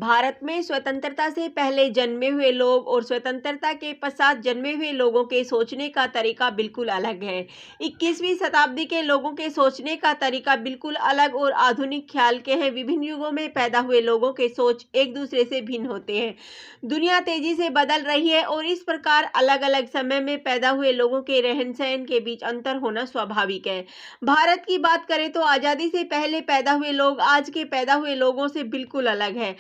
भारत में स्वतंत्रता से पहले जन्मे हुए लोग और स्वतंत्रता के पश्चात जन्मे हुए लोगों के सोचने का तरीका बिल्कुल अलग है। 21वीं शताब्दी के लोगों के सोचने का तरीका बिल्कुल अलग और आधुनिक ख्याल के हैं। विभिन्न युगों में पैदा हुए लोगों के सोच एक दूसरे से भिन्न होते हैं। दुनिया तेजी से बदल रही है और इस प्रकार अलग अलग समय में पैदा हुए लोगों के रहन सहन के बीच अंतर होना स्वाभाविक है। भारत की बात करें तो आज़ादी से पहले पैदा हुए लोग आज के पैदा हुए लोगों से बिल्कुल अलग है।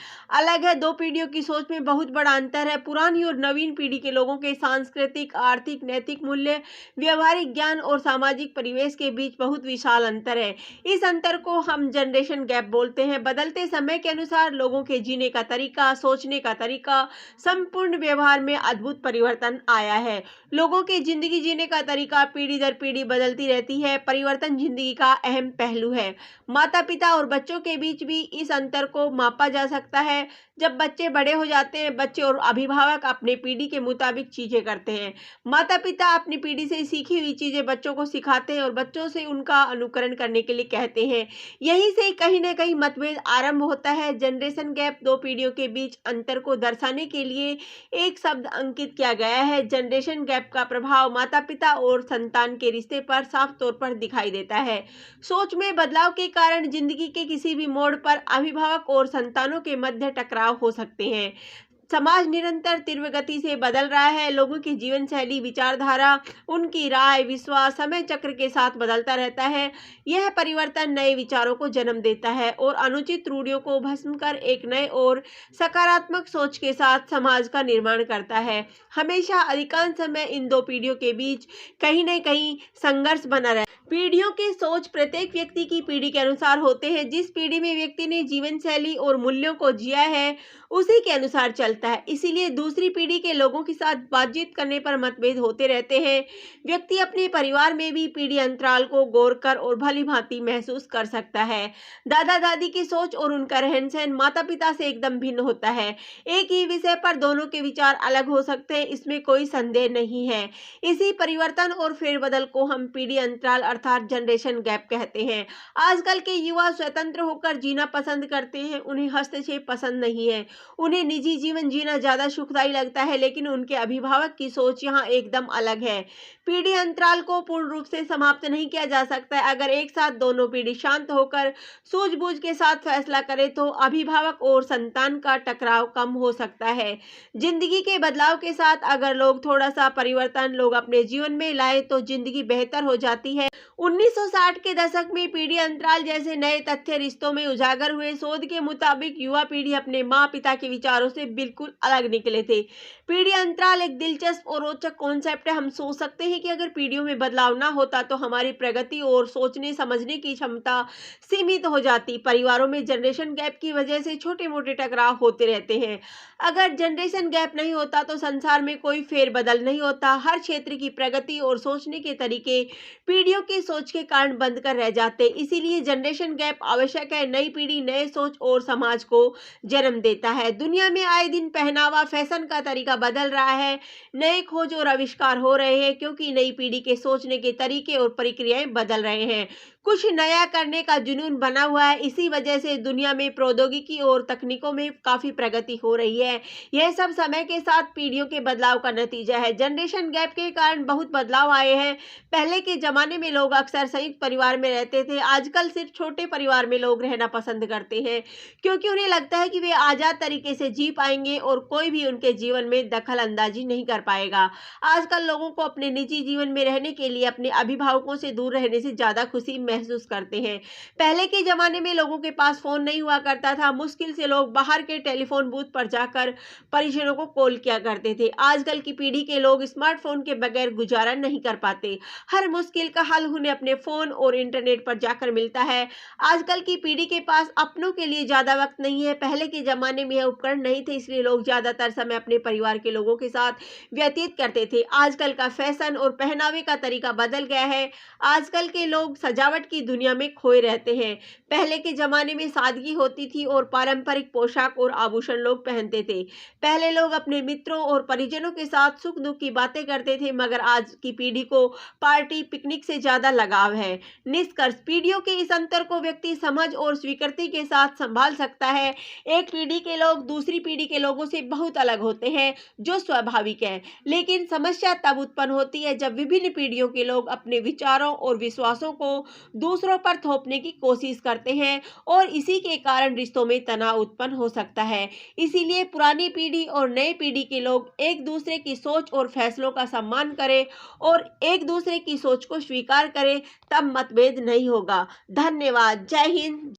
दो पीढ़ियों की सोच में बहुत बड़ा अंतर है। पुरानी और नवीन पीढ़ी के लोगों के सांस्कृतिक, आर्थिक, नैतिक मूल्य, व्यवहारिक ज्ञान और सामाजिक परिवेश के बीच बहुत विशाल अंतर है। इस अंतर को हम जनरेशन गैप बोलते हैं। बदलते समय के अनुसार लोगों के जीने का तरीका, सोचने का तरीका, संपूर्ण व्यवहार में अद्भुत परिवर्तन आया है। लोगों के जिंदगी जीने का तरीका पीढ़ी दर पीढ़ी बदलती रहती है। परिवर्तन जिंदगी का अहम पहलू है। माता पिता और बच्चों के बीच भी इस अंतर को मापा जा सकता है। जब बच्चे बड़े हो जाते हैं, बच्चे और अभिभावक अपने पीढ़ी के मुताबिक चीजें करते हैं। माता पिता अपनी पीढ़ी से सीखी हुई चीजें बच्चों को सिखाते हैं और बच्चों से उनका अनुकरण करने के लिए कहते हैं। यहीं से कहीं ना कहीं मतभेद आरंभ होता है। जनरेशन गैप दो पीढ़ियों के बीच अंतर को दर्शाने के लिए एक शब्द अंकित किया गया है। जनरेशन गैप का प्रभाव माता पिता और संतान के रिश्ते पर साफ तौर पर दिखाई देता है। सोच में बदलाव के कारण जिंदगी के किसी भी मोड़ पर अभिभावक और संतानों के मध्य टकराव हो सकते हैं। समाज निरंतर तीव्र गति से बदल रहा है। लोगों की जीवन शैली, विचारधारा, उनकी राय, विश्वास समय चक्र के साथ बदलता रहता है। यह परिवर्तन नए विचारों को जन्म देता है और अनुचित रूढ़ियों को भस्म कर एक नए और सकारात्मक सोच के साथ समाज का निर्माण करता है। हमेशा अधिकांश समय इन दो पीढ़ियों के बीच कहीं न कहीं संघर्ष बना रहता है। पीढ़ियों के सोच प्रत्येक व्यक्ति की पीढ़ी के अनुसार होते हैं। जिस पीढ़ी में व्यक्ति ने जीवन शैली और मूल्यों को जिया है उसी के अनुसार चलता है। इसीलिए दूसरी पीढ़ी के लोगों के साथ बातचीत करने पर मतभेद होते रहते हैं। व्यक्ति अपने परिवार में भी पीढ़ी अंतराल को गौर कर और भली भांति महसूस कर सकता है। दादा दादी की सोच और उनका रहन सहन माता पिता से एकदम भिन्न होता है। एक ही विषय पर दोनों के विचार अलग हो सकते हैं, इसमें कोई संदेह नहीं है। इसी परिवर्तन और फेरबदल को हम पीढ़ी अंतराल अर्थात जनरेशन गैप कहते हैं। आजकल के युवा स्वतंत्र होकर जीना पसंद करते हैं। उन्हें हस्तक्षेप पसंद नहीं है। उन्हें निजी जीवन जीना ज्यादा सुखदायी लगता है, लेकिन उनके अभिभावक की सोच यहाँ एकदम अलग है। पीढ़ी अंतराल को पूर्ण रूप से समाप्त नहीं किया जा सकता है। अगर एक साथ दोनों पीढ़ी शांत होकर सूझबूझ के साथ फैसला करे तो अभिभावक और संतान का टकराव कम हो सकता है। जिंदगी के बदलाव के साथ अगर लोग थोड़ा सा परिवर्तन लोग अपने जीवन में लाए तो जिंदगी बेहतर हो जाती है। 1960 के दशक में पीढ़ी अंतराल जैसे नए तथ्य रिश्तों में उजागर हुए। शोध के मुताबिक युवा पीढ़ी अपने माँ पिता के विचारों से बिल्कुल अलग निकले थे। पीढ़ी अंतराल एक दिलचस्प और रोचक कॉन्सेप्ट है। हम सोच सकते हैं कि अगर पीढ़ियों में बदलाव ना होता तो हमारी प्रगति और सोचने समझने की क्षमता सीमित हो जाती। परिवारों में जनरेशन गैप की वजह से छोटे मोटे टकराव होते रहते हैं। अगर जनरेशन गैप नहीं होता तो संसार में कोई फेरबदल नहीं होता। हर क्षेत्र की प्रगति और सोचने के तरीके पीढ़ियों की सोच के कारण बंद कर रह जाते। इसीलिए जनरेशन गैप आवश्यक है। नई पीढ़ी नए सोच और समाज को जन्म देता है। दुनिया में आए दिन पहनावा, फैशन का तरीका बदल रहा है। नए खोज और आविष्कार हो रहे हैं क्योंकि नई पीढ़ी के सोचने के तरीके और प्रक्रियाएं बदल रहे हैं। कुछ नया करने का जुनून बना हुआ है। इसी वजह से दुनिया में प्रौद्योगिकी और तकनीकों में काफी प्रगति हो रही है। यह सब समय के साथ पीढ़ियों के बदलाव का नतीजा है। जनरेशन गैप के कारण बहुत बदलाव आए हैं। पहले के जमाने में लोग अक्सर संयुक्त परिवार में रहते थे। आजकल सिर्फ छोटे परिवार में लोग रहना पसंद करते हैं क्योंकि उन्हें लगता है कि वे आजाद तरीके से जी पाएंगे और कोई भी उनके जीवन में दखल अंदाजी नहीं कर पाएगा। आजकल लोगों को अपने निजी जीवन में रहने के लिए अपने अभिभावकों से दूर रहने से ज्यादा खुशी महसूस करते हैं। पहले के जमाने में लोगों के पास फोन नहीं हुआ करता था। मुश्किल से लोग बाहर के टेलीफोन बूथ पर जाकर परिजनों को कॉल किया करते थे। आजकल की पीढ़ी के लोग स्मार्टफोन के बगैर गुजारा नहीं कर पाते। हर मुश्किल का हल उन्हें अपने फोन और इंटरनेट पर जाकर मिलता है। आजकल की पीढ़ी के पास अपनों के लिए ज्यादा वक्त नहीं है। पहले के जमाने में यह उपकरण नहीं थे, इसलिए के लोग ज़्यादातर समय अपने परिवार के लोगों के साथ व्यतीत करते थे। आजकल का फैशन और पहनावे का तरीका बदल गया है। आजकल के लोग सजावट की दुनिया में खोए रहते हैं। पहले के ज़माने में सादगी होती थी और पारंपरिक पोशाक और आभूषण लोग पहनते थे। पहले लोग अपने मित्रों और परिजनों के साथ सुख-दुख की बातें करते थे, मगर आज की पीढ़ी को पार्टी, पिकनिक से ज़्यादा लगाव है। निष्कर्ष, पीढ़ियों के इस अंतर को व्यक्ति समझ और स्वीकृति के साथ संभाल सकता है। एक पीढ़ी के लोग दूसरी पीढ़ी के लोगों से बहुत अलग होते हैं, जो स्वाभाविक है। लेकिन समस्या तब उत्पन्न होती है जब विभिन्न पीढ़ियों के लोग अपने विचारों और विश्वासों को दूसरों पर थोपने की कोशिश करते हैं और इसी के कारण रिश्तों में तनाव उत्पन्न हो सकता है। इसीलिए पुरानी पीढ़ी और नई पीढ़ी के लोग एक दूसरे की सोच और फैसलों का सम्मान करें और एक दूसरे की सोच को स्वीकार करें, तब मतभेद नहीं होगा। धन्यवाद। जय हिंद।